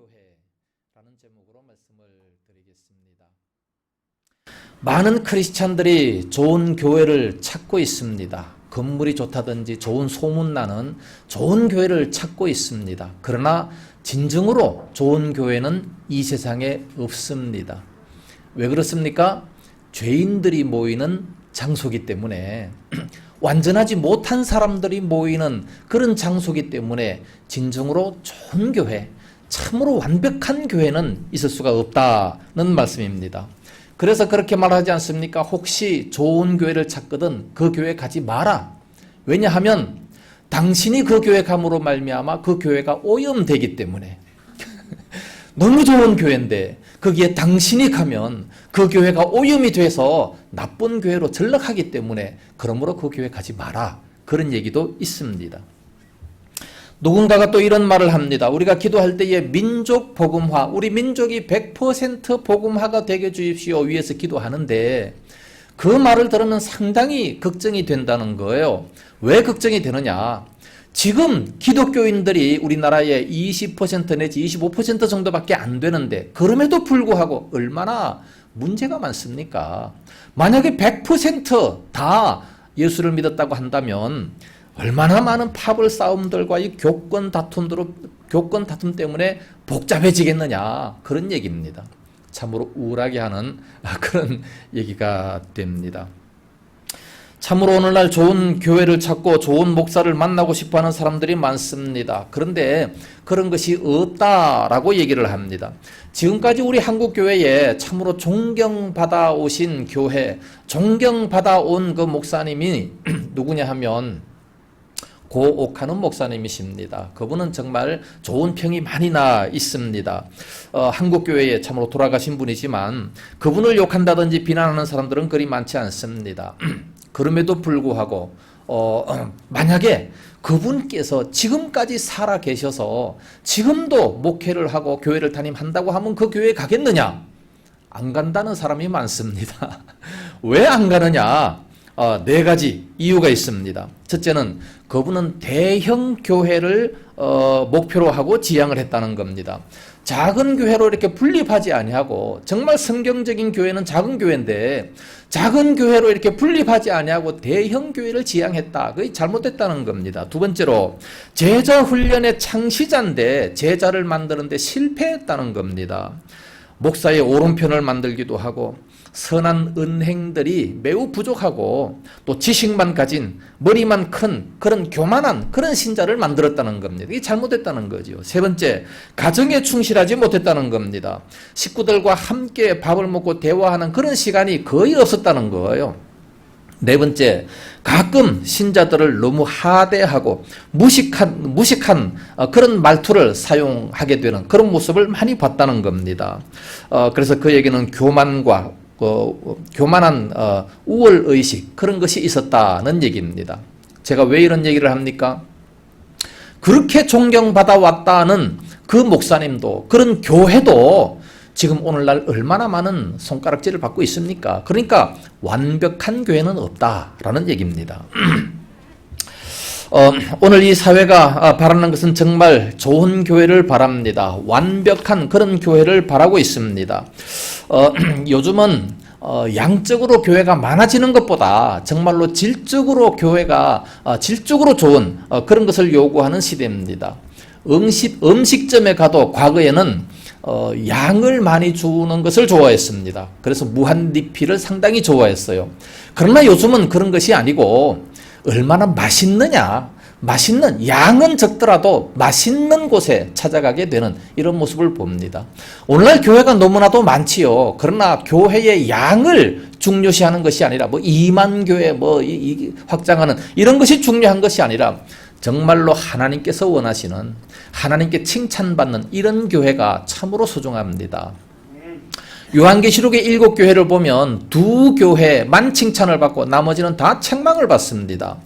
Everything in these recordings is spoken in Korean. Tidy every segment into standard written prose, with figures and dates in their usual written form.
교회라는 제목으로 말씀을 드리겠습니다. 많은 크리스찬들이 좋은 교회를 찾고 있습니다. 건물이 좋다든지 좋은 소문나는 좋은 교회를 찾고 있습니다. 그러나 진정으로 좋은 교회는 이 세상에 없습니다. 왜 그렇습니까? 죄인들이 모이는 장소이기 때문에 완전하지 못한 사람들이 모이는 그런 장소이기 때문에 진정으로 좋은 교회, 참으로 완벽한 교회는 있을 수가 없다는 말씀입니다. 그래서 그렇게 말하지 않습니까? 혹시 좋은 교회를 찾거든 그 교회 가지 마라. 왜냐하면 당신이 그 교회 감으로 말미암아 그 교회가 오염되기 때문에 너무 좋은 교회인데 거기에 당신이 가면 그 교회가 오염이 돼서 나쁜 교회로 전락하기 때문에 그러므로 그 교회 가지 마라. 그런 얘기도 있습니다. 누군가가 또 이런 말을 합니다. 우리가 기도할 때에 민족 복음화, 우리 민족이 100% 복음화가 되게 해주십시오 위해서 기도하는데 그 말을 들으면 상당히 걱정이 된다는 거예요. 왜 걱정이 되느냐? 지금 기독교인들이 우리나라에 20% 내지 25% 정도밖에 안 되는데 그럼에도 불구하고 얼마나 문제가 많습니까? 만약에 100% 예수를 믿었다고 한다면 얼마나 많은 파벌 싸움들과 교권 다툼 때문에 복잡해지겠느냐, 그런 얘기입니다. 참으로 우울하게 하는 그런 얘기가 됩니다. 참으로 오늘날 좋은 교회를 찾고 좋은 목사를 만나고 싶어하는 사람들이 많습니다. 그런데 그런 것이 없다라고 얘기를 합니다. 지금까지 우리 한국교회에 참으로 존경받아 오신 교회, 존경받아 온 그 목사님이 누구냐 하면 고옥하는 목사님이십니다. 그분은 정말 좋은 평이 많이 나 있습니다. 한국교회에 참으로 돌아가신 분이지만 그분을 욕한다든지 비난하는 사람들은 그리 많지 않습니다. 그럼에도 불구하고 만약에 그분께서 지금까지 살아 계셔서 지금도 목회를 하고 교회를 담임한다고 하면 그 교회에 가겠느냐? 안 간다는 사람이 많습니다. 왜 안 가느냐? 네 가지 이유가 있습니다. 첫째는 그분은 대형 교회를 목표로 하고 지향을 했다는 겁니다. 작은 교회로 이렇게 분립하지 아니하고, 정말 성경적인 교회는 작은 교회인데 작은 교회로 이렇게 분립하지 아니하고 대형 교회를 지향했다. 그게 잘못됐다는 겁니다. 두 번째로 제자 훈련의 창시자인데 제자를 만드는데 실패했다는 겁니다. 목사의 오른편을 만들기도 하고 선한 은행들이 매우 부족하고 또 지식만 가진 머리만 큰 그런 교만한 그런 신자를 만들었다는 겁니다. 이게 잘못됐다는 거죠. 세 번째, 가정에 충실하지 못했다는 겁니다. 식구들과 함께 밥을 먹고 대화하는 그런 시간이 거의 없었다는 거예요. 네 번째, 가끔 신자들을 너무 하대하고 무식한 그런 말투를 사용하게 되는 그런 모습을 많이 봤다는 겁니다. 그래서 그 얘기는 교만한 우월의식, 그런 것이 있었다는 얘기입니다. 제가 왜 이런 얘기를 합니까? 그렇게 존경받아 왔다는 그 목사님도, 그런 교회도 지금 오늘날 얼마나 많은 손가락질을 받고 있습니까? 그러니까 완벽한 교회는 없다라는 얘기입니다. 오늘 이 사회가 바라는 것은 정말 좋은 교회를 바랍니다. 완벽한 그런 교회를 바라고 있습니다. 요즘은 양적으로 교회가 많아지는 것보다 정말로 질적으로 교회가 질적으로 좋은 그런 것을 요구하는 시대입니다. 음식점에 가도 과거에는 양을 많이 주는 것을 좋아했습니다. 그래서 무한 리필을 상당히 좋아했어요. 그러나 요즘은 그런 것이 아니고 얼마나 맛있느냐, 양은 적더라도 맛있는 곳에 찾아가게 되는 이런 모습을 봅니다. 오늘날 교회가 너무나도 많지요. 그러나 교회의 양을 중요시하는 것이 아니라 2만 교회 확장하는 이런 것이 중요한 것이 아니라 정말로 하나님께서 원하시는, 하나님께 칭찬받는 이런 교회가 참으로 소중합니다. 요한계시록의 7교회를 보면 2교회만 칭찬을 받고 나머지는 다 책망을 받습니다.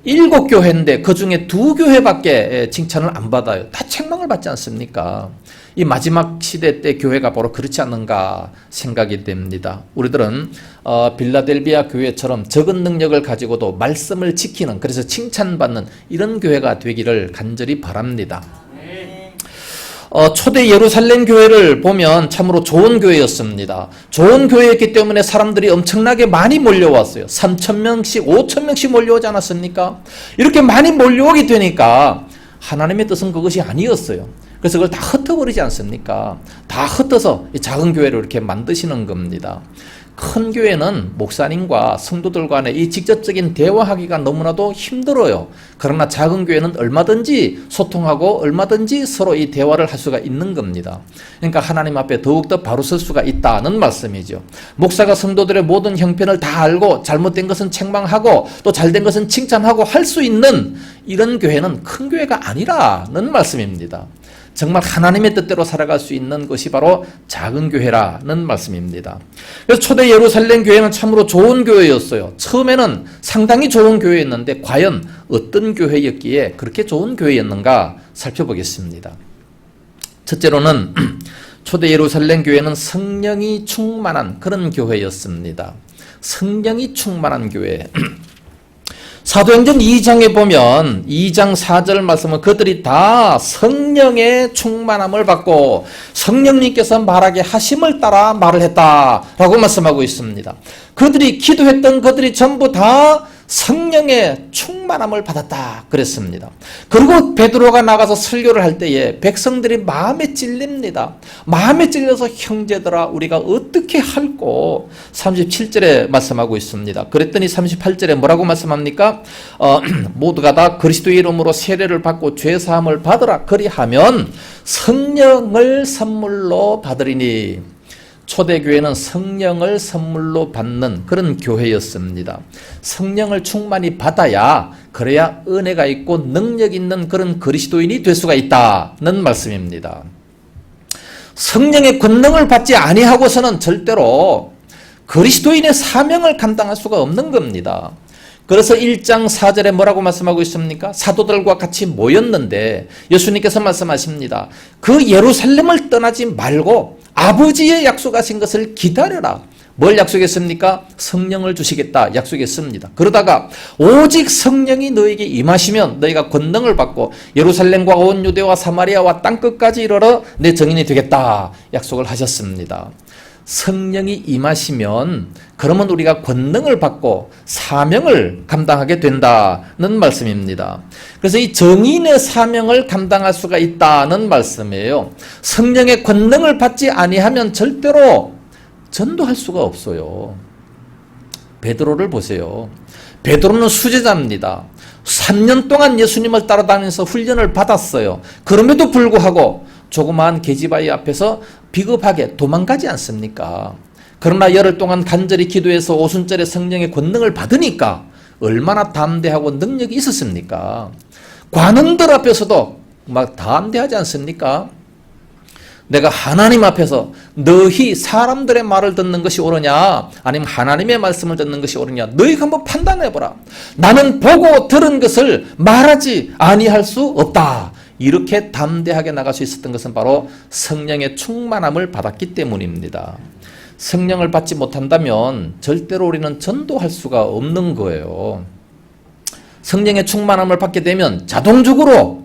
7교회인데 그 중에 2교회밖에 칭찬을 안 받아요. 다 책망을 받지 않습니까? 이 마지막 시대 때 교회가 바로 그렇지 않는가 생각이 됩니다. 우리들은 빌라델비아 교회처럼 적은 능력을 가지고도 말씀을 지키는, 그래서 칭찬받는 이런 교회가 되기를 간절히 바랍니다. 초대 예루살렘 교회를 보면 참으로 좋은 교회였습니다. 좋은 교회였기 때문에 사람들이 엄청나게 많이 몰려왔어요. 3,000명씩, 5,000명씩 몰려오지 않았습니까? 이렇게 많이 몰려오게 되니까 하나님의 뜻은 그것이 아니었어요. 그래서 그걸 다 흩어버리지 않습니까? 다 흩어서 이 작은 교회를 이렇게 만드시는 겁니다. 큰 교회는 목사님과 성도들 간의 이 직접적인 대화하기가 너무나도 힘들어요. 그러나 작은 교회는 얼마든지 소통하고 얼마든지 서로 이 대화를 할 수가 있는 겁니다. 그러니까 하나님 앞에 더욱더 바로 설 수가 있다는 말씀이죠. 목사가 성도들의 모든 형편을 다 알고 잘못된 것은 책망하고 또 잘된 것은 칭찬하고 할 수 있는 이런 교회는 큰 교회가 아니라는 말씀입니다. 정말 하나님의 뜻대로 살아갈 수 있는 것이 바로 작은 교회라는 말씀입니다. 그래서 초대 예루살렘 교회는 참으로 좋은 교회였어요. 처음에는 상당히 좋은 교회였는데 과연 어떤 교회였기에 그렇게 좋은 교회였는가 살펴보겠습니다. 첫째로는 초대 예루살렘 교회는 성령이 충만한 그런 교회였습니다. 성령이 충만한 교회. 사도행전 2장에 보면 2장 4절 말씀은 그들이 다 성령의 충만함을 받고 성령님께서 말하게 하심을 따라 말을 했다라고 말씀하고 있습니다. 그들이 기도했던 그들이 전부 다 성령의 충만함을 받았다 그랬습니다. 그리고 베드로가 나가서 설교를 할 때에 백성들이 마음에 찔립니다. 마음에 찔려서 형제들아 우리가 어떻게 할꼬 37절에 말씀하고 있습니다. 그랬더니 38절에 뭐라고 말씀합니까? 모두가 다 그리스도의 이름으로 세례를 받고 죄사함을 받으라 그리하면 성령을 선물로 받으리니. 초대교회는 성령을 선물로 받는 그런 교회였습니다. 성령을 충만히 받아야 그래야 은혜가 있고 능력 있는 그런 그리스도인이 될 수가 있다는 말씀입니다. 성령의 권능을 받지 아니하고서는 절대로 그리스도인의 사명을 감당할 수가 없는 겁니다. 그래서 1장 4절에 뭐라고 말씀하고 있습니까? 사도들과 같이 모였는데 예수님께서 말씀하십니다. 그 예루살렘을 떠나지 말고 아버지의 약속하신 것을 기다려라. 뭘 약속했습니까? 성령을 주시겠다 약속했습니다. 그러다가 오직 성령이 너에게 임하시면 너희가 권능을 받고 예루살렘과 온 유대와 사마리아와 땅끝까지 이르러 내 증인이 되겠다 약속을 하셨습니다. 성령이 임하시면 그러면 우리가 권능을 받고 사명을 감당하게 된다는 말씀입니다. 그래서 이 증인의 사명을 감당할 수가 있다는 말씀이에요. 성령의 권능을 받지 아니하면 절대로 전도할 수가 없어요. 베드로를 보세요. 베드로는 수제자입니다. 3년 동안 예수님을 따라다니면서 훈련을 받았어요. 그럼에도 불구하고 조그마한 계집아이 앞에서 비겁하게 도망가지 않습니까? 그러나 열흘 동안 간절히 기도해서 오순절에 성령의 권능을 받으니까 얼마나 담대하고 능력이 있었습니까? 관원들 앞에서도 막 담대하지 않습니까? 내가 하나님 앞에서 너희 사람들의 말을 듣는 것이 옳으냐 아니면 하나님의 말씀을 듣는 것이 옳으냐 너희가 한번 판단해보라. 나는 보고 들은 것을 말하지 아니할 수 없다. 이렇게 담대하게 나갈 수 있었던 것은 바로 성령의 충만함을 받았기 때문입니다. 성령을 받지 못한다면 절대로 우리는 전도할 수가 없는 거예요. 성령의 충만함을 받게 되면 자동적으로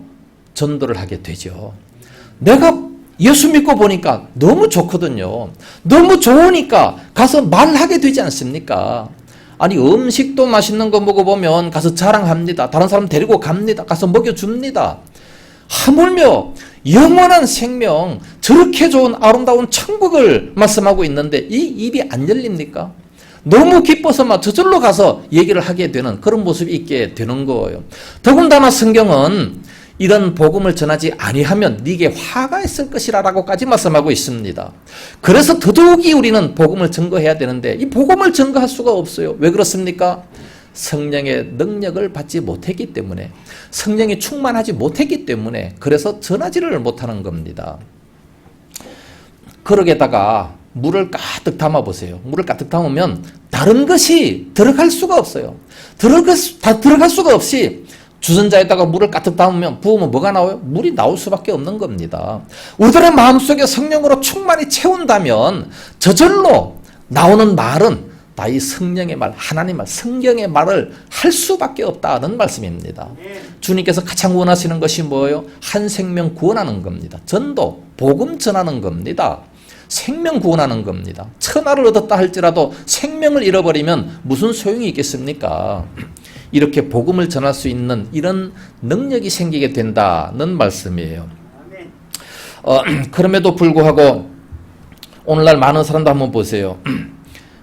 전도를 하게 되죠. 내가 예수 믿고 보니까 너무 좋거든요. 너무 좋으니까 가서 말하게 되지 않습니까? 아니 음식도 맛있는 거 먹어보면 가서 자랑합니다. 다른 사람 데리고 갑니다. 가서 먹여줍니다. 하물며 영원한 생명 저렇게 좋은 아름다운 천국을 말씀하고 있는데 이 입이 안 열립니까? 너무 기뻐서 막 저절로 가서 얘기를 하게 되는 그런 모습이 있게 되는 거예요. 더군다나 성경은 이런 복음을 전하지 아니하면 네게 화가 있을 것이라고까지 말씀하고 있습니다. 그래서 더더욱이 우리는 복음을 증거해야 되는데 이 복음을 증거할 수가 없어요. 왜 그렇습니까? 성령의 능력을 받지 못했기 때문에 성령이 충만하지 못했기 때문에 그래서 전하지를 못하는 겁니다. 그러게다가 물을 가득 담아보세요. 물을 가득 담으면 다른 것이 들어갈 수가 없어요. 들어갈 수가 없이 주전자에다가 물을 가득 담으면 부으면 뭐가 나와요? 물이 나올 수밖에 없는 겁니다. 우리들의 마음속에 성령으로 충만히 채운다면 저절로 나오는 말은 다 이 성령의 말, 하나님 말, 성경의 말을 할 수밖에 없다는 말씀입니다. 주님께서 가장 원하시는 것이 뭐예요? 한 생명 구원하는 겁니다. 전도, 복음 전하는 겁니다. 생명 구원하는 겁니다. 천하를 얻었다 할지라도 생명을 잃어버리면 무슨 소용이 있겠습니까? 이렇게 복음을 전할 수 있는 이런 능력이 생기게 된다는 말씀이에요. 그럼에도 불구하고 오늘날 많은 사람도 한번 보세요.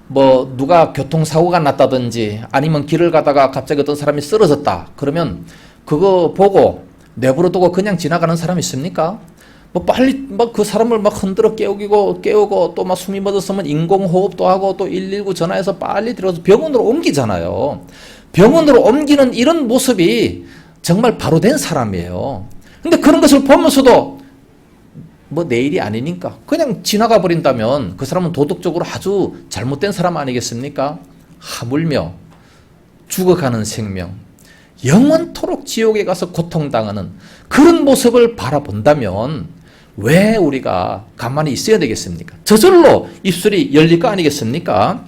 뭐 누가 교통사고가 났다든지 아니면 길을 가다가 갑자기 어떤 사람이 쓰러졌다. 그러면 그거 보고 내버려두고 그냥 지나가는 사람 있습니까? 뭐 빨리 막 그 사람을 막 흔들어 깨우고 또 막 숨이 멎었으면 인공호흡도 하고 또 119 전화해서 빨리 들어가서 병원으로 옮기잖아요. 병원으로 옮기는 이런 모습이 정말 바로 된 사람이에요. 근데 그런 것을 보면서도 뭐 내일이 아니니까 그냥 지나가 버린다면 그 사람은 도덕적으로 아주 잘못된 사람 아니겠습니까? 하물며 죽어가는 생명, 영원토록 지옥에 가서 고통당하는 그런 모습을 바라본다면 왜 우리가 가만히 있어야 되겠습니까? 저절로 입술이 열릴 거 아니겠습니까?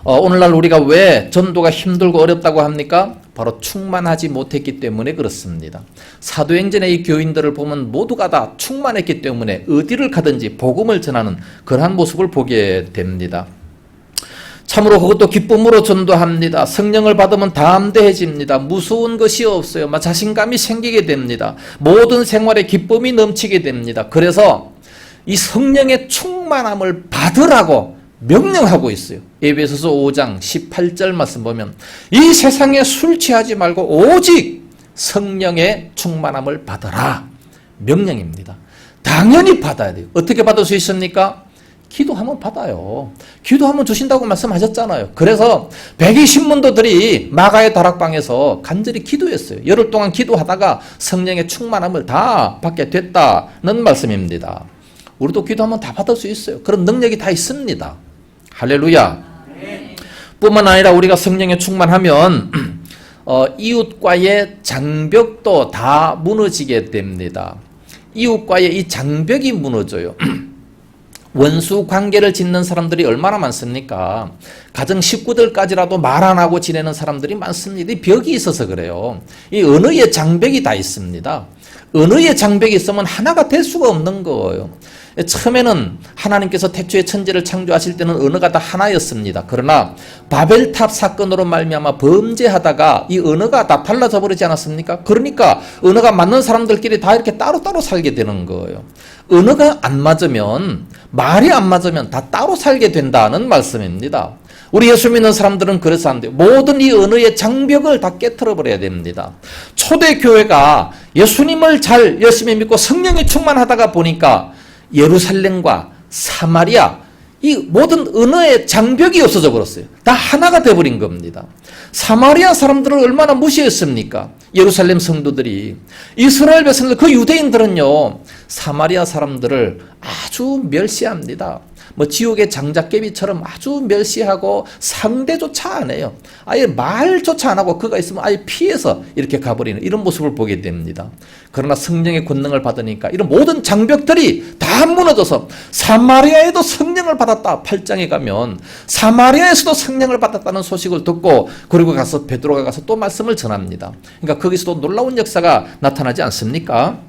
오늘날 우리가 왜 전도가 힘들고 어렵다고 합니까? 바로 충만하지 못했기 때문에 그렇습니다. 사도행전의 이 교인들을 보면 모두가 다 충만했기 때문에 어디를 가든지 복음을 전하는 그러한 모습을 보게 됩니다. 참으로 그것도 기쁨으로 전도합니다. 성령을 받으면 담대해집니다. 무서운 것이 없어요. 자신감이 생기게 됩니다. 모든 생활에 기쁨이 넘치게 됩니다. 그래서 이 성령의 충만함을 받으라고 명령하고 있어요. 에베소서 5장 18절 말씀 보면 이 세상에 술 취하지 말고 오직 성령의 충만함을 받아라. 명령입니다. 당연히 받아야 돼요. 어떻게 받을 수 있습니까? 기도하면 받아요. 기도하면 주신다고 말씀하셨잖아요. 그래서 120문도들이 마가의 다락방에서 간절히 기도했어요. 열흘 동안 기도하다가 성령의 충만함을 다 받게 됐다는 말씀입니다. 우리도 기도하면 다 받을 수 있어요. 그런 능력이 다 있습니다. 할렐루야. 뿐만 아니라 우리가 성령에 충만하면 이웃과의 장벽도 다 무너지게 됩니다. 이웃과의 이 장벽이 무너져요. 원수 관계를 짓는 사람들이 얼마나 많습니까? 가정 식구들까지라도 말 안 하고 지내는 사람들이 많습니다. 이 벽이 있어서 그래요. 이 언어의 장벽이 다 있습니다. 언어의 장벽이 있으면 하나가 될 수가 없는 거예요. 처음에는 하나님께서 태초에 천지를 창조하실 때는 언어가 다 하나였습니다. 그러나 바벨탑 사건으로 말미암아 범죄하다가 이 언어가 다 달라져 버리지 않았습니까? 그러니까 언어가 맞는 사람들끼리 다 이렇게 따로따로 살게 되는 거예요. 언어가 안 맞으면, 말이 안 맞으면 다 따로 살게 된다는 말씀입니다. 우리 예수 믿는 사람들은 그래서 안 돼요. 모든 이 언어의 장벽을 다 깨트려 버려야 됩니다. 초대교회가 예수님을 잘 열심히 믿고 성령이 충만하다가 보니까 예루살렘과 사마리아 이 모든 언어의 장벽이 없어져 버렸어요. 다 하나가 돼버린 겁니다. 사마리아 사람들을 얼마나 무시했습니까? 예루살렘 성도들이. 이스라엘 백성들, 그 유대인들은요 사마리아 사람들을 아주 멸시합니다. 지옥의 장작개비처럼 아주 멸시하고 상대조차 안 해요. 아예 말조차 안 하고 그가 있으면 아예 피해서 이렇게 가버리는 이런 모습을 보게 됩니다. 그러나 성령의 권능을 받으니까 이런 모든 장벽들이 다 무너져서 사마리아에도 성령을 받았다. 8장에 가면 사마리아에서도 성령을 받았다는 소식을 듣고 그리고 가서 베드로가 가서 또 말씀을 전합니다. 그러니까 거기서도 놀라운 역사가 나타나지 않습니까?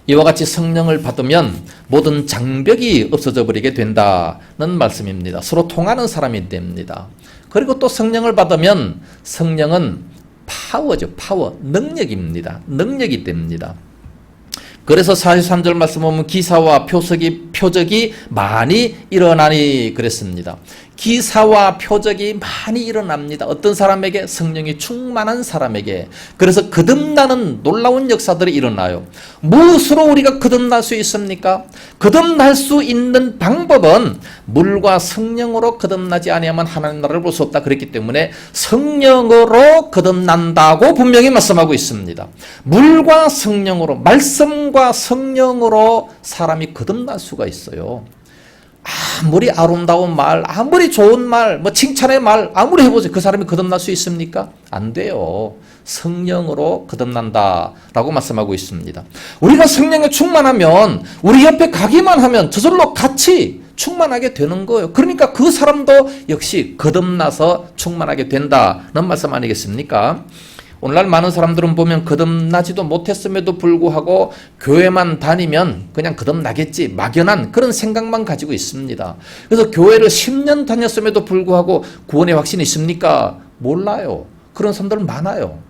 이와 같이 성령을 받으면 모든 장벽이 없어져 버리게 된다는 말씀입니다. 서로 통하는 사람이 됩니다. 그리고 또 성령을 받으면 성령은 파워죠. 파워. 능력입니다. 능력이 됩니다. 그래서 43절 말씀 보면 기사와 표적이 많이 일어나니 그랬습니다. 기사와 표적이 많이 일어납니다. 어떤 사람에게? 성령이 충만한 사람에게. 그래서 거듭나는 놀라운 역사들이 일어나요. 무엇으로 우리가 거듭날 수 있습니까? 거듭날 수 있는 방법은 물과 성령으로 거듭나지 아니하면 하나님 나라를 볼 수 없다. 그랬기 때문에 성령으로 거듭난다고 분명히 말씀하고 있습니다. 물과 성령으로, 말씀과 성령으로 사람이 거듭날 수가 있어요. 아무리 아름다운 말, 아무리 좋은 말, 칭찬의 말 아무리 해보세요. 그 사람이 거듭날 수 있습니까? 안 돼요. 성령으로 거듭난다라고 말씀하고 있습니다. 우리가 성령에 충만하면 우리 옆에 가기만 하면 저절로 같이 충만하게 되는 거예요. 그러니까 그 사람도 역시 거듭나서 충만하게 된다는 말씀 아니겠습니까? 오늘날 많은 사람들은 보면 거듭나지도 못했음에도 불구하고 교회만 다니면 그냥 거듭나겠지 막연한 그런 생각만 가지고 있습니다. 그래서 교회를 10년 다녔음에도 불구하고 구원의 확신이 있습니까? 몰라요. 그런 사람들은 많아요.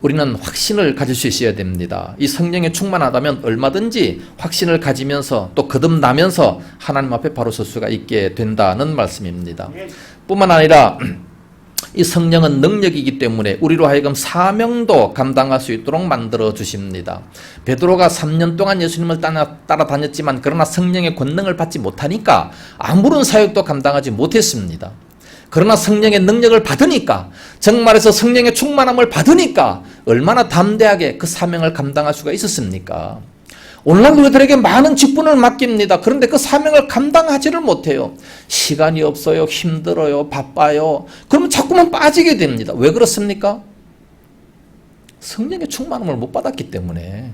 우리는 확신을 가질 수 있어야 됩니다. 이 성령에 충만하다면 얼마든지 확신을 가지면서 또 거듭나면서 하나님 앞에 바로 설 수가 있게 된다는 말씀입니다. 뿐만 아니라 이 성령은 능력이기 때문에 우리로 하여금 사명도 감당할 수 있도록 만들어 주십니다. 베드로가 3년 동안 예수님을 따라다녔지만 그러나 성령의 권능을 받지 못하니까 아무런 사역도 감당하지 못했습니다. 그러나 성령의 능력을 받으니까, 정말해서 성령의 충만함을 받으니까 얼마나 담대하게 그 사명을 감당할 수가 있었습니까? 오늘날 우리들에게 많은 직분을 맡깁니다. 그런데 그 사명을 감당하지를 못해요. 시간이 없어요. 힘들어요. 바빠요. 그러면 자꾸만 빠지게 됩니다. 왜 그렇습니까? 성령의 충만함을 못 받았기 때문에.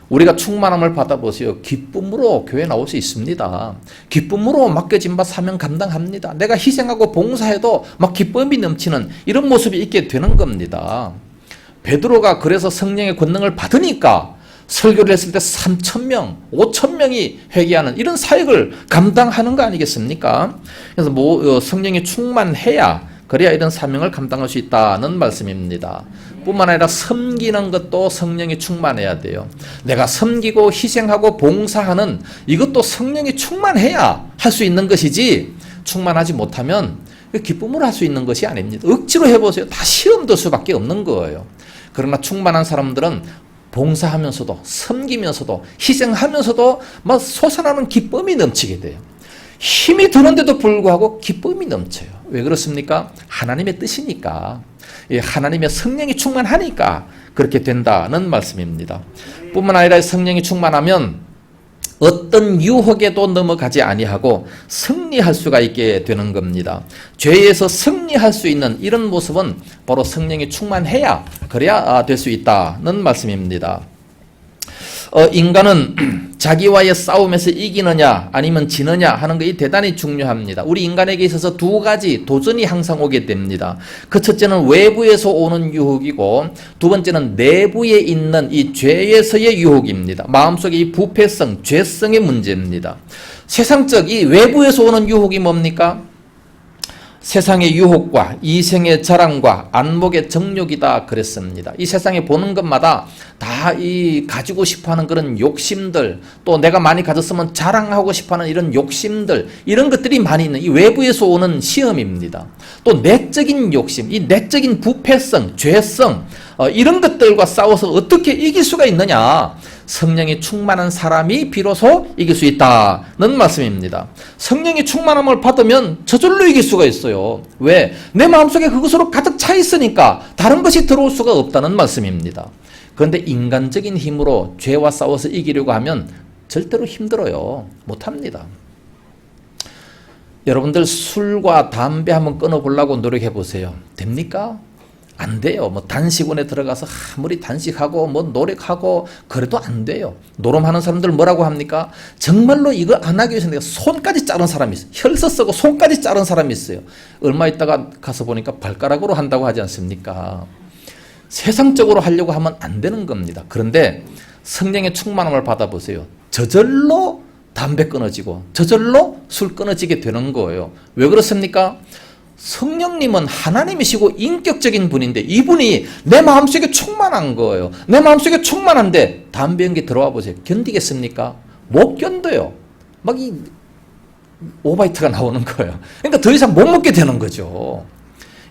우리가 충만함을 받아보세요. 기쁨으로 교회 나올 수 있습니다. 기쁨으로 맡겨진 바 사명 감당합니다. 내가 희생하고 봉사해도 막 기쁨이 넘치는 이런 모습이 있게 되는 겁니다. 베드로가 그래서 성령의 권능을 받으니까 설교를 했을 때 3,000명, 5,000명이 회개하는 이런 사역을 감당하는 거 아니겠습니까? 그래서 성령이 충만해야 그래야 이런 사명을 감당할 수 있다는 말씀입니다. 뿐만 아니라 섬기는 것도 성령이 충만해야 돼요. 내가 섬기고 희생하고 봉사하는 이것도 성령이 충만해야 할 수 있는 것이지, 충만하지 못하면 기쁨으로 할 수 있는 것이 아닙니다. 억지로 해보세요. 다 시험 들 수밖에 없는 거예요. 그러나 충만한 사람들은 봉사하면서도 섬기면서도 희생하면서도 막 솟아나는 기쁨이 넘치게 돼요. 힘이 드는데도 불구하고 기쁨이 넘쳐요. 왜 그렇습니까? 하나님의 뜻이니까, 하나님의 성령이 충만하니까 그렇게 된다는 말씀입니다. 뿐만 아니라 성령이 충만하면 어떤 유혹에도 넘어가지 아니하고 승리할 수가 있게 되는 겁니다. 죄에서 승리할 수 있는 이런 모습은 바로 성령이 충만해야 그래야 될 수 있다는 말씀입니다. 인간은 자기와의 싸움에서 이기느냐 아니면 지느냐 하는 것이 대단히 중요합니다. 우리 인간에게 있어서 두 가지 도전이 항상 오게 됩니다. 그 첫째는 외부에서 오는 유혹이고 두 번째는 내부에 있는 이 죄에서의 유혹입니다. 마음속에 이 부패성, 죄성의 문제입니다. 세상적 이 외부에서 오는 유혹이 뭡니까? 세상의 유혹과 이생의 자랑과 안목의 정욕이다 그랬습니다. 이 세상에 보는 것마다 다 이 가지고 싶어하는 그런 욕심들, 또 내가 많이 가졌으면 자랑하고 싶어하는 이런 욕심들, 이런 것들이 많이 있는 이 외부에서 오는 시험입니다. 또 내적인 욕심, 이 내적인 부패성, 죄성, 이런 것들과 싸워서 어떻게 이길 수가 있느냐? 성령이 충만한 사람이 비로소 이길 수 있다는 말씀입니다. 성령이 충만함을 받으면 저절로 이길 수가 있어요. 왜? 내 마음속에 그것으로 가득 차 있으니까 다른 것이 들어올 수가 없다는 말씀입니다. 그런데 인간적인 힘으로 죄와 싸워서 이기려고 하면 절대로 힘들어요. 못합니다. 여러분들 술과 담배 한번 끊어보려고 노력해 보세요. 됩니까? 안 돼요. 단식원에 들어가서 아무리 단식하고 노력하고 그래도 안 돼요. 노름하는 사람들 뭐라고 합니까? 정말로 이거 안 하기 위해서 내가 손까지 자른 사람이 있어요. 혈서 쓰고 손까지 자른 사람이 있어요. 얼마 있다가 가서 보니까 발가락으로 한다고 하지 않습니까? 세상적으로 하려고 하면 안 되는 겁니다. 그런데 성령의 충만함을 받아보세요. 저절로 담배 끊어지고 저절로 술 끊어지게 되는 거예요. 왜 그렇습니까? 성령님은 하나님이시고 인격적인 분인데 이분이 내 마음속에 충만한 거예요. 내 마음속에 충만한데 담배 연기 들어와 보세요. 견디겠습니까? 못 견뎌요. 막 이 오바이트가 나오는 거예요. 그러니까 더 이상 못 먹게 되는 거죠.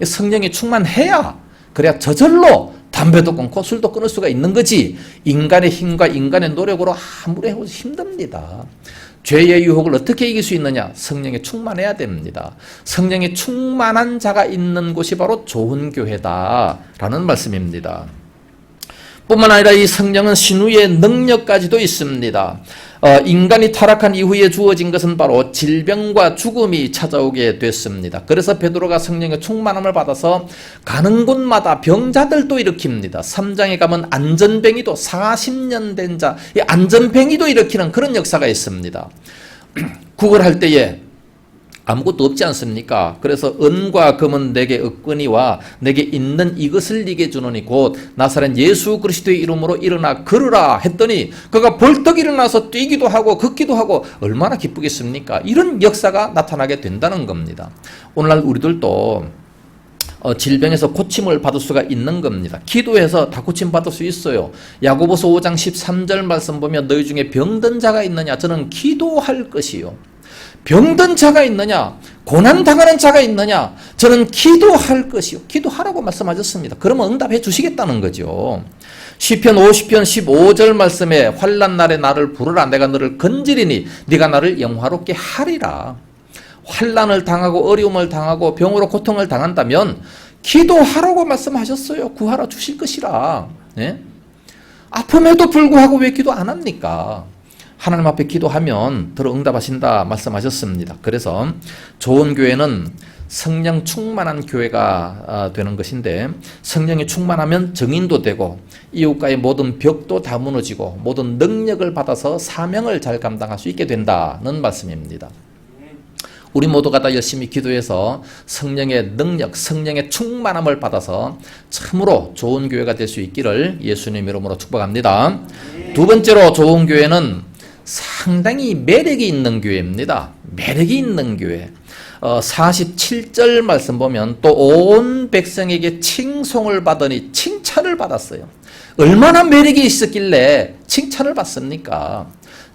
성령이 충만해야 그래야 저절로 담배도 끊고 술도 끊을 수가 있는 거지, 인간의 힘과 인간의 노력으로 아무리 해도 힘듭니다. 죄의 유혹을 어떻게 이길 수 있느냐? 성령에 충만해야 됩니다. 성령에 충만한 자가 있는 곳이 바로 좋은 교회다라는 말씀입니다. 뿐만 아니라 이 성령은 신유의 능력까지도 있습니다. 인간이 타락한 이후에 주어진 것은 바로 질병과 죽음이 찾아오게 됐습니다. 그래서 베드로가 성령의 충만함을 받아서 가는 곳마다 병자들도 일으킵니다. 3장에 가면 안전뱅이도 40년 된 자, 이 안전뱅이도 일으키는 그런 역사가 있습니다. 구걸할 때에 아무것도 없지 않습니까? 그래서 은과 금은 내게 없거니와 내게 있는 이것을 네게 주노니 곧 나사렛 예수 그리스도의 이름으로 일어나 걸으라 했더니 그가 벌떡 일어나서 뛰기도 하고 걷기도 하고 얼마나 기쁘겠습니까? 이런 역사가 나타나게 된다는 겁니다. 오늘날 우리들도 질병에서 고침을 받을 수가 있는 겁니다. 기도해서 다 고침 받을 수 있어요. 야고보서 5장 13절 말씀 보면 너희 중에 병든 자가 있느냐? 저는 기도할 것이요. 병든 자가 있느냐? 고난당하는 자가 있느냐? 저는 기도할 것이요. 기도하라고 말씀하셨습니다. 그러면 응답해 주시겠다는 거죠. 시편 50편 15절 말씀에 환난 날에 나를 부르라 내가 너를 건지리니 네가 나를 영화롭게 하리라. 환난을 당하고 어려움을 당하고 병으로 고통을 당한다면 기도하라고 말씀하셨어요. 구하라 주실 것이라. 네? 아픔에도 불구하고 왜 기도 안 합니까? 하나님 앞에 기도하면 들어 응답하신다 말씀하셨습니다. 그래서 좋은 교회는 성령 충만한 교회가 되는 것인데 성령이 충만하면 정인도 되고 이웃과의 모든 벽도 다 무너지고 모든 능력을 받아서 사명을 잘 감당할 수 있게 된다는 말씀입니다. 우리 모두가 다 열심히 기도해서 성령의 능력, 성령의 충만함을 받아서 참으로 좋은 교회가 될 수 있기를 예수님 이름으로 축복합니다. 두 번째로 좋은 교회는 상당히 매력이 있는 교회입니다. 매력이 있는 교회. 47절 말씀 보면 또 온 백성에게 칭송을 받으니 칭찬을 받았어요. 얼마나 매력이 있었길래 칭찬을 받습니까?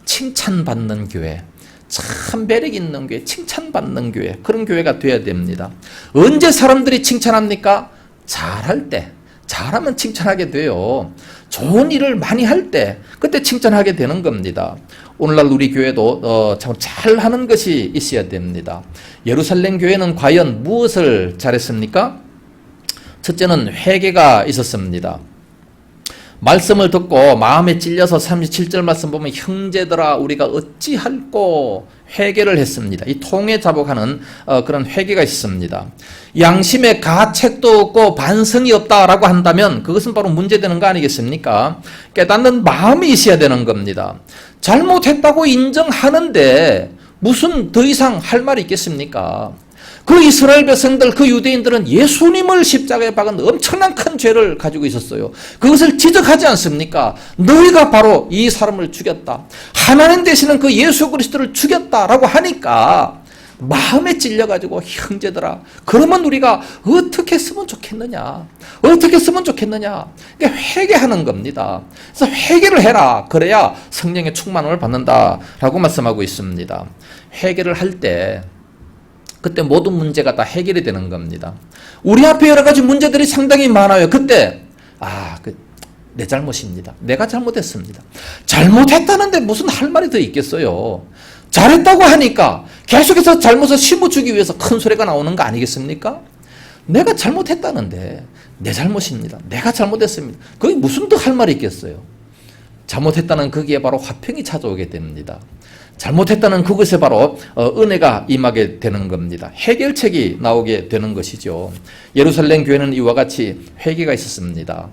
칭찬받는 교회. 참 매력 있는 교회, 칭찬받는 교회, 그런 교회가 되어야 됩니다. 언제 사람들이 칭찬합니까? 잘할 때. 잘하면 칭찬하게 돼요. 좋은 일을 많이 할 때 그때 칭찬하게 되는 겁니다. 오늘날 우리 교회도 참 잘하는 것이 있어야 됩니다. 예루살렘 교회는 과연 무엇을 잘했습니까? 첫째는 회개가 있었습니다. 말씀을 듣고 마음에 찔려서 37절 말씀 보면 형제들아 우리가 어찌할꼬 회개를 했습니다. 이 통에 자복하는 그런 회개가 있습니다. 양심에 가책도 없고 반성이 없다라고 한다면 그것은 바로 문제되는 거 아니겠습니까? 깨닫는 마음이 있어야 되는 겁니다. 잘못했다고 인정하는데 무슨 더 이상 할 말이 있겠습니까? 그 이스라엘 백성들, 그 유대인들은 예수님을 십자가에 박은 엄청난 큰 죄를 가지고 있었어요. 그것을 지적하지 않습니까? 너희가 바로 이 사람을 죽였다. 하나님 되시는 그 예수 그리스도를 죽였다라고 하니까 마음에 찔려가지고 형제들아 그러면 우리가 어떻게 쓰면 좋겠느냐? 어떻게 쓰면 좋겠느냐? 그러니까 회개하는 겁니다. 그래서 회개를 해라. 그래야 성령의 충만함을 받는다라고 말씀하고 있습니다. 회개를 할 때 그때 모든 문제가 다 해결이 되는 겁니다. 우리 앞에 여러 가지 문제들이 상당히 많아요. 그때 내 잘못입니다. 내가 잘못했습니다. 잘못했다는데 무슨 할 말이 더 있겠어요. 잘했다고 하니까 계속해서 잘못을 심어주기 위해서 큰 소리가 나오는 거 아니겠습니까? 내가 잘못했다는데 내 잘못입니다. 내가 잘못했습니다. 거기 무슨 더 할 말이 있겠어요. 잘못했다는 거기에 바로 화평이 찾아오게 됩니다. 잘못했다는 그것에 바로 은혜가 임하게 되는 겁니다. 해결책이 나오게 되는 것이죠. 예루살렘 교회는 이와 같이 회개가 있었습니다.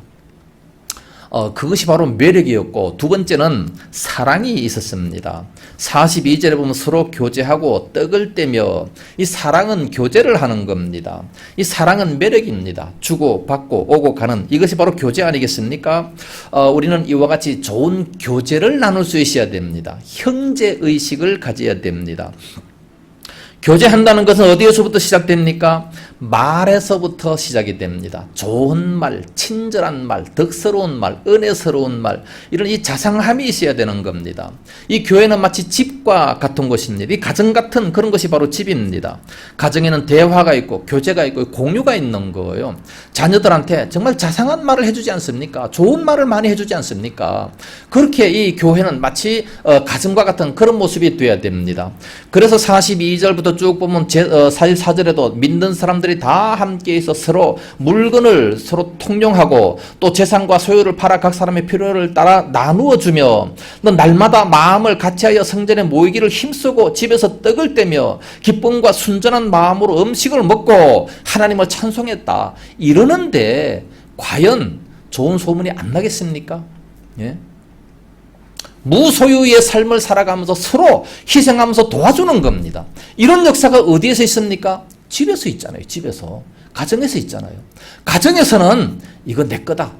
그것이 바로 매력이었고 두 번째는 사랑이 있었습니다. 42절에 보면 서로 교제하고 떡을 떼며 이 사랑은 교제를 하는 겁니다. 이 사랑은 매력입니다. 주고 받고 오고 가는 이것이 바로 교제 아니겠습니까? 우리는 이와 같이 좋은 교제를 나눌 수 있어야 됩니다. 형제의식을 가져야 됩니다. 교제한다는 것은 어디에서부터 시작됩니까? 말에서부터 시작이 됩니다. 좋은 말, 친절한 말, 덕스러운 말, 은혜스러운 말 이런 이 자상함이 있어야 되는 겁니다. 이 교회는 마치 집과 같은 곳입니다. 이 가정 같은 그런 것이 바로 집입니다. 가정에는 대화가 있고 교제가 있고 공유가 있는 거예요. 자녀들한테 정말 자상한 말을 해주지 않습니까? 좋은 말을 많이 해주지 않습니까? 그렇게 이 교회는 마치 가정과 같은 그런 모습이 되어야 됩니다. 그래서 42절부터 쭉 보면 44절에도 믿는 사람들이 다 함께해서 서로 물건을 서로 통용하고 또 재산과 소유를 팔아 각 사람의 필요를 따라 나누어 주며 너 날마다 마음을 같이하여 성전에 모이기를 힘쓰고 집에서 떡을 떼며 기쁨과 순전한 마음으로 음식을 먹고 하나님을 찬송했다. 이러는데 과연 좋은 소문이 안 나겠습니까? 예? 무소유의 삶을 살아가면서 서로 희생하면서 도와주는 겁니다. 이런 역사가 어디에서 있습니까? 집에서 있잖아요. 집에서. 가정에서 있잖아요. 가정에서는 이거 내 거다.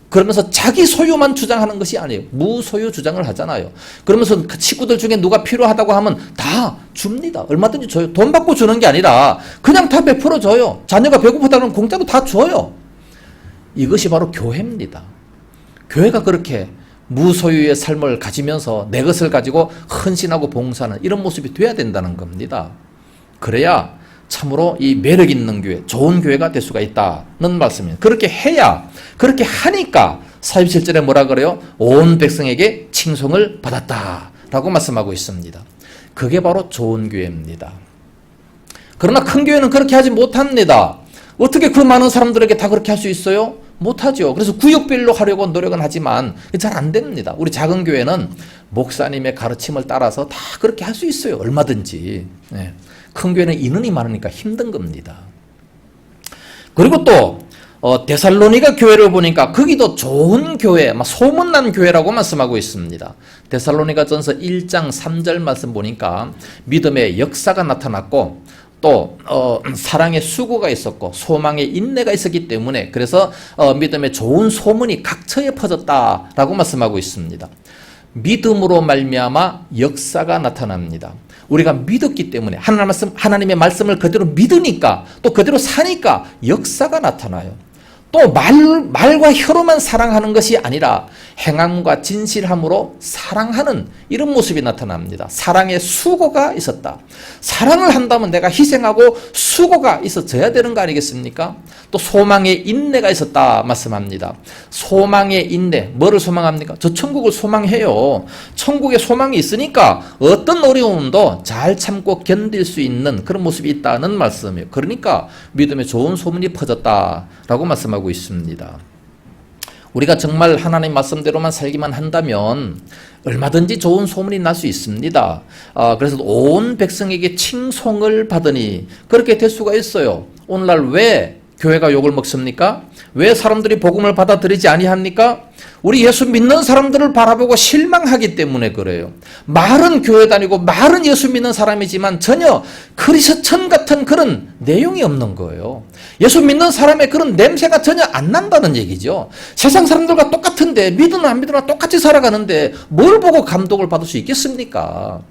그러면서 자기 소유만 주장하는 것이 아니에요. 무소유 주장을 하잖아요. 그러면서 그 친구들 중에 누가 필요하다고 하면 다 줍니다. 얼마든지 줘요. 돈 받고 주는 게 아니라 그냥 다 베풀어 줘요. 자녀가 배고프다면 공짜로 다 줘요. 이것이 바로 교회입니다. 교회가 그렇게 무소유의 삶을 가지면서 내 것을 가지고 헌신하고 봉사하는 이런 모습이 돼야 된다는 겁니다. 그래야 참으로 이 매력 있는 교회, 좋은 교회가 될 수가 있다는 말씀이에요. 그렇게 해야, 그렇게 하니까 47절에 뭐라 그래요? 온 백성에게 칭송을 받았다라고 말씀하고 있습니다. 그게 바로 좋은 교회입니다. 그러나 큰 교회는 그렇게 하지 못합니다. 어떻게 그 많은 사람들에게 다 그렇게 할 수 있어요? 못하죠. 그래서 구역별로 하려고 노력은 하지만 잘 안 됩니다. 우리 작은 교회는 목사님의 가르침을 따라서 다 그렇게 할 수 있어요. 얼마든지. 네. 큰 교회는 인원이 많으니까 힘든 겁니다. 그리고 또 데살로니가 교회를 보니까 거기도 좋은 교회, 소문난 교회라고 말씀하고 있습니다. 데살로니가 전서 1장 3절 말씀 보니까 믿음의 역사가 나타났고 또 사랑의 수고가 있었고 소망의 인내가 있었기 때문에 그래서 믿음의 좋은 소문이 각처에 퍼졌다라고 말씀하고 있습니다. 믿음으로 말미암아 역사가 나타납니다. 우리가 믿었기 때문에 하나님의 말씀을 그대로 믿으니까 또 그대로 사니까 역사가 나타나요. 또 말과 혀로만 사랑하는 것이 아니라 행함과 진실함으로 사랑하는 이런 모습이 나타납니다. 사랑의 수고가 있었다. 사랑을 한다면 내가 희생하고 수고가 있어져야 되는 거 아니겠습니까? 또 소망의 인내가 있었다 말씀합니다. 소망의 인내, 뭐를 소망합니까? 저 천국을 소망해요. 천국에 소망이 있으니까 어떤 어려움도 잘 참고 견딜 수 있는 그런 모습이 있다는 말씀이에요. 그러니까 믿음의 좋은 소문이 퍼졌다라고 말씀하고 있습니다. 우리가 정말 하나님 말씀대로만 살기만 한다면 얼마든지 좋은 소문이 날 수 있습니다. 그래서 온 백성에게 칭송을 받으니 그렇게 될 수가 있어요. 오늘날 왜 교회가 욕을 먹습니까? 왜 사람들이 복음을 받아들이지 아니합니까? 우리 예수 믿는 사람들을 바라보고 실망하기 때문에 그래요. 말은 교회 다니고 말은 예수 믿는 사람이지만 전혀 크리스천 같은 그런 내용이 없는 거예요. 예수 믿는 사람의 그런 냄새가 전혀 안 난다는 얘기죠. 세상 사람들과 똑같은데 믿으나 안 믿으나 똑같이 살아가는데 뭘 보고 감동을 받을 수 있겠습니까?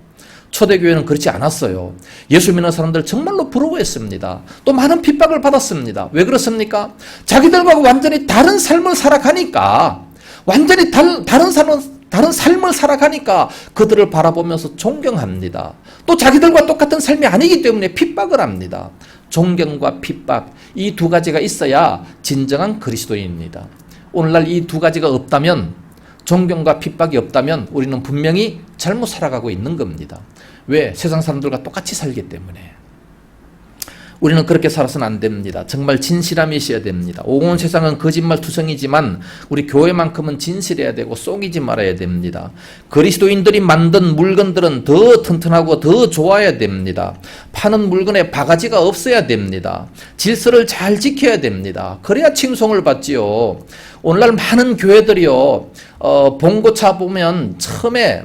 초대교회는 그렇지 않았어요. 예수 믿는 사람들 정말로 부러워했습니다. 또 많은 핍박을 받았습니다. 왜 그렇습니까? 자기들과 완전히 다른 삶을 살아가니까 완전히 다른 삶을 살아가니까 그들을 바라보면서 존경합니다. 또 자기들과 똑같은 삶이 아니기 때문에 핍박을 합니다. 존경과 핍박 이 두 가지가 있어야 진정한 그리스도인입니다. 오늘날 이 두 가지가 없다면 존경과 핍박이 없다면 우리는 분명히 잘못 살아가고 있는 겁니다. 왜? 세상 사람들과 똑같이 살기 때문에. 우리는 그렇게 살아서는 안 됩니다. 정말 진실함이 있어야 됩니다. 온 세상은 거짓말 투성이지만 우리 교회만큼은 진실해야 되고 속이지 말아야 됩니다. 그리스도인들이 만든 물건들은 더 튼튼하고 더 좋아야 됩니다. 파는 물건에 바가지가 없어야 됩니다. 질서를 잘 지켜야 됩니다. 그래야 칭송을 받지요. 오늘날 많은 교회들이요, 봉고차 보면 처음에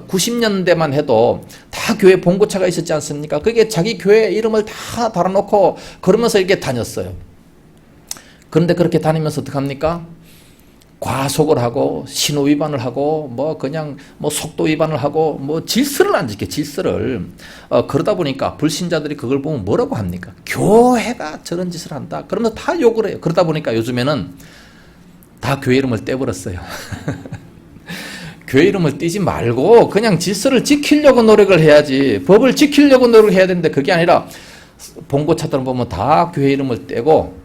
90년대만 해도 다 교회 봉고차가 있었지 않습니까? 그게 자기 교회 이름을 다 달아놓고 그러면서 이렇게 다녔어요. 그런데 그렇게 다니면서 어떡합니까? 과속을 하고 신호 위반을 하고 그냥 속도 위반을 하고 질서를 안 지켜 질서를 그러다 보니까 불신자들이 그걸 보면 뭐라고 합니까? 교회가 저런 짓을 한다. 그러면 다 욕을 해요. 그러다 보니까 요즘에는 다 교회 이름을 떼버렸어요. 교회 이름을 띄지 말고 그냥 질서를 지키려고 노력을 해야지. 법을 지키려고 노력을 해야 되는데 그게 아니라 봉고차들 보면 다 교회 이름을 떼고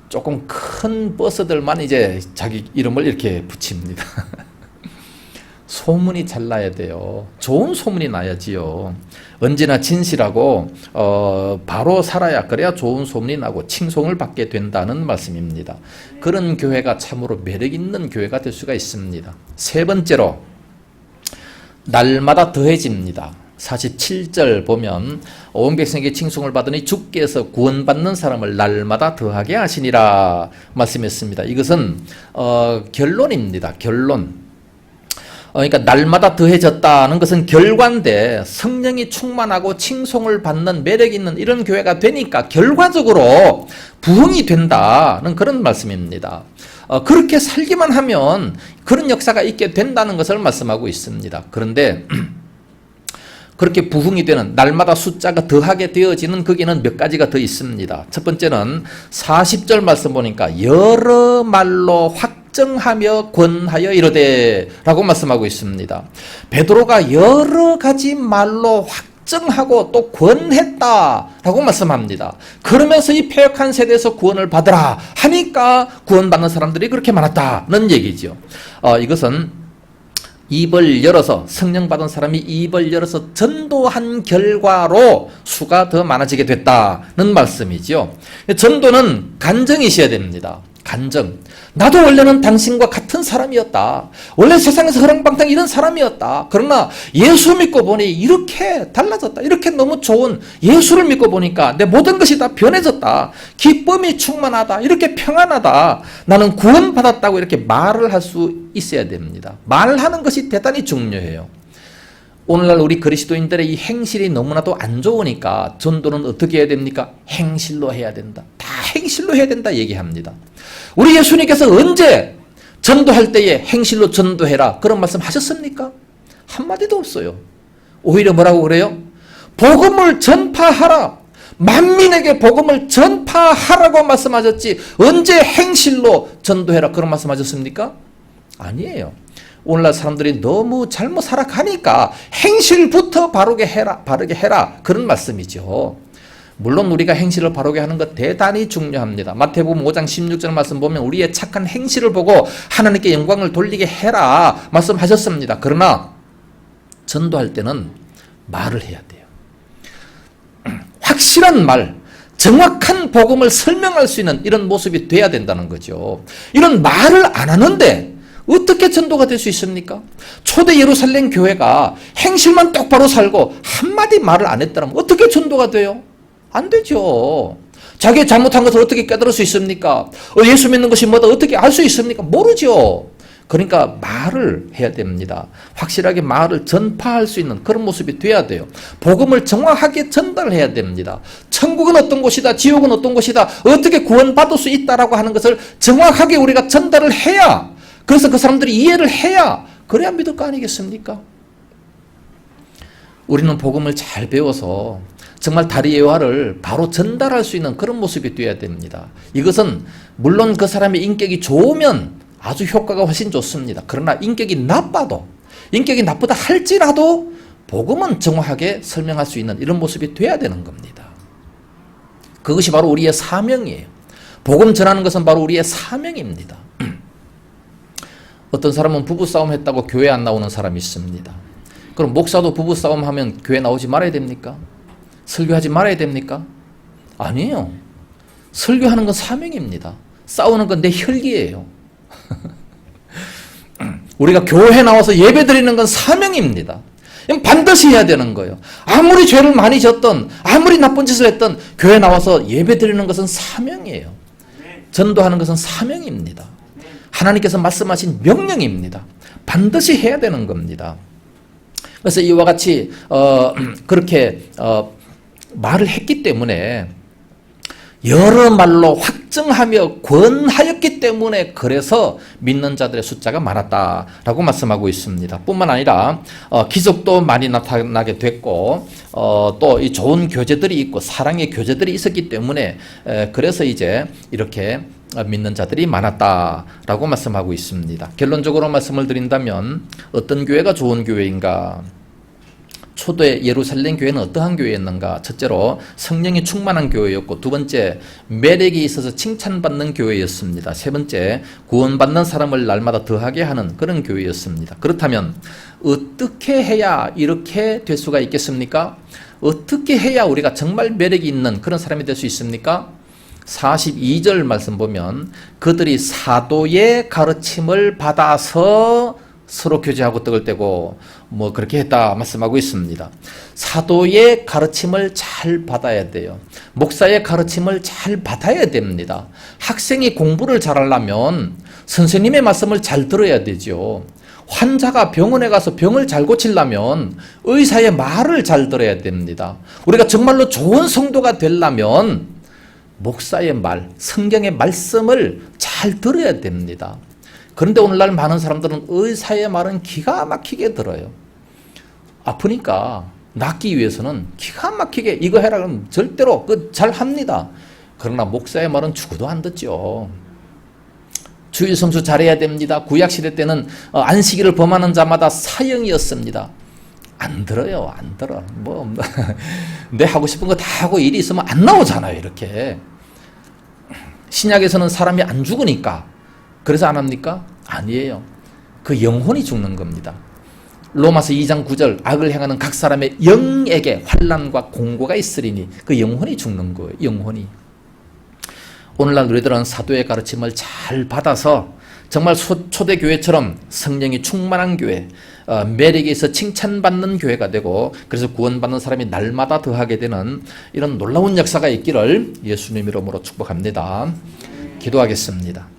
조금 큰 버스들만 이제 자기 이름을 이렇게 붙입니다. 소문이 잘 나야 돼요. 좋은 소문이 나야지요. 언제나 진실하고 바로 살아야 그래야 좋은 소문이 나고 칭송을 받게 된다는 말씀입니다. 그런 교회가 참으로 매력 있는 교회가 될 수가 있습니다. 세 번째로 날마다 더해집니다. 47절 보면 온 백성에게 칭송을 받으니 주께서 구원받는 사람을 날마다 더하게 하시니라 말씀했습니다. 이것은 결론입니다. 결론. 그러니까 날마다 더해졌다는 것은 결과인데 성령이 충만하고 칭송을 받는 매력 있는 이런 교회가 되니까 결과적으로 부흥이 된다는 그런 말씀입니다. 그렇게 살기만 하면 그런 역사가 있게 된다는 것을 말씀하고 있습니다. 그런데 그렇게 부흥이 되는 날마다 숫자가 더하게 되어지는 거기는 몇 가지가 더 있습니다. 첫 번째는 40절 말씀 보니까 여러 말로 확정하며 권하여 이르되 라고 말씀하고 있습니다. 베드로가 여러 가지 말로 확정하고 또 권했다라고 말씀합니다. 그러면서 이 패역한 세대에서 구원을 받으라 하니까 구원받는 사람들이 그렇게 많았다는 얘기죠. 이것은 입을 열어서 성령 받은 사람이 입을 열어서 전도한 결과로 수가 더 많아지게 됐다는 말씀이죠. 전도는 간정이 있어야 됩니다. 간정. 나도 원래는 당신과 같은 사람이었다. 원래 세상에서 허랑방탕 이런 사람이었다. 그러나 예수 믿고 보니 이렇게 달라졌다. 이렇게 너무 좋은 예수를 믿고 보니까 내 모든 것이 다 변해졌다. 기쁨이 충만하다. 이렇게 평안하다. 나는 구원받았다고 이렇게 말을 할 수 있어야 됩니다. 말하는 것이 대단히 중요해요. 오늘날 우리 그리스도인들의 이 행실이 너무나도 안 좋으니까 전도는 어떻게 해야 됩니까? 행실로 해야 된다. 다 행실로 해야 된다 얘기합니다. 우리 예수님께서 언제 전도할 때에 행실로 전도해라 그런 말씀 하셨습니까? 한마디도 없어요. 오히려 뭐라고 그래요? 복음을 전파하라. 만민에게 복음을 전파하라고 말씀하셨지 언제 행실로 전도해라 그런 말씀하셨습니까? 아니에요. 오늘날 사람들이 너무 잘못 살아가니까 행실부터 바르게 해라 그런 말씀이죠. 물론 우리가 행실을 바르게 하는 것 대단히 중요합니다. 마태복음 5장 16절 말씀 보면 우리의 착한 행실을 보고 하나님께 영광을 돌리게 해라 말씀하셨습니다. 그러나 전도할 때는 말을 해야 돼요. 확실한 말, 정확한 복음을 설명할 수 있는 이런 모습이 돼야 된다는 거죠. 이런 말을 안 하는데 어떻게 전도가 될 수 있습니까? 초대 예루살렘 교회가 행실만 똑바로 살고 한마디 말을 안 했다면 어떻게 전도가 돼요? 안 되죠. 자기 잘못한 것을 어떻게 깨달을 수 있습니까? 예수 믿는 것이 뭐다 어떻게 알 수 있습니까? 모르죠. 그러니까 말을 해야 됩니다. 확실하게 말을 전파할 수 있는 그런 모습이 돼야 돼요. 복음을 정확하게 전달해야 됩니다. 천국은 어떤 곳이다, 지옥은 어떤 곳이다, 어떻게 구원받을 수 있다라고 하는 것을 정확하게 우리가 전달을 해야, 그래서 그 사람들이 이해를 해야 그래야 믿을 거 아니겠습니까? 우리는 복음을 잘 배워서 정말 다리 예화를 바로 전달할 수 있는 그런 모습이 되어야 됩니다. 이것은 물론 그 사람의 인격이 좋으면 아주 효과가 훨씬 좋습니다. 그러나 인격이 나쁘다 할지라도 복음은 정확하게 설명할 수 있는 이런 모습이 돼야 되는 겁니다. 그것이 바로 우리의 사명이에요. 복음 전하는 것은 바로 우리의 사명입니다. 어떤 사람은 부부싸움 했다고 교회 안 나오는 사람이 있습니다. 그럼 목사도 부부싸움 하면 교회 나오지 말아야 됩니까? 설교하지 말아야 됩니까? 아니에요. 설교하는 건 사명입니다. 싸우는 건 내 혈기예요. 우리가 교회 나와서 예배 드리는 건 사명입니다. 반드시 해야 되는 거예요. 아무리 죄를 많이 졌던, 아무리 나쁜 짓을 했던 교회 나와서 예배 드리는 것은 사명이에요. 전도하는 것은 사명입니다. 하나님께서 말씀하신 명령입니다. 반드시 해야 되는 겁니다. 그래서 이와 같이 그렇게 말을 했기 때문에 여러 말로 확증하며 권하였기 때문에 그래서 믿는 자들의 숫자가 많았다라고 말씀하고 있습니다. 뿐만 아니라 기적도 많이 나타나게 됐고 또 이 좋은 교제들이 있고 사랑의 교제들이 있었기 때문에 그래서 이제 이렇게 믿는 자들이 많았다라고 말씀하고 있습니다. 결론적으로 말씀을 드린다면 어떤 교회가 좋은 교회인가? 초대 예루살렘 교회는 어떠한 교회였는가? 첫째로 성령이 충만한 교회였고, 두 번째 매력이 있어서 칭찬받는 교회였습니다. 세 번째 구원받는 사람을 날마다 더하게 하는 그런 교회였습니다. 그렇다면 어떻게 해야 이렇게 될 수가 있겠습니까? 어떻게 해야 우리가 정말 매력이 있는 그런 사람이 될 수 있습니까? 42절 말씀 보면 그들이 사도의 가르침을 받아서 서로 교제하고 떡을 떼고 뭐 그렇게 했다 말씀하고 있습니다. 사도의 가르침을 잘 받아야 돼요. 목사의 가르침을 잘 받아야 됩니다. 학생이 공부를 잘하려면 선생님의 말씀을 잘 들어야 되죠. 환자가 병원에 가서 병을 잘 고치려면 의사의 말을 잘 들어야 됩니다. 우리가 정말로 좋은 성도가 되려면 목사의 말, 성경의 말씀을 잘 들어야 됩니다. 그런데 오늘날 많은 사람들은 의사의 말은 기가 막히게 들어요. 아프니까 낫기 위해서는 기가 막히게 이거 해라 그러면 절대로 잘 합니다. 그러나 목사의 말은 죽어도 안 듣죠. 주일 성수 잘해야 됩니다. 구약시대 때는 안식일을 범하는 자마다 사형이었습니다. 안 들어요. 안 들어. 내 하고 싶은 거 다 하고 일이 있으면 안 나오잖아요. 이렇게. 신약에서는 사람이 안 죽으니까 그래서 안 합니까? 아니에요. 그 영혼이 죽는 겁니다. 로마서 2장 9절 악을 행하는 각 사람의 영에게 환난과 공고가 있으리니 그 영혼이 죽는 거예요. 영혼이. 오늘날 우리들은 사도의 가르침을 잘 받아서 정말 초대교회처럼 성령이 충만한 교회, 매력에 있어 칭찬받는 교회가 되고 그래서 구원받는 사람이 날마다 더하게 되는 이런 놀라운 역사가 있기를 예수님 이름으로 축복합니다. 기도하겠습니다.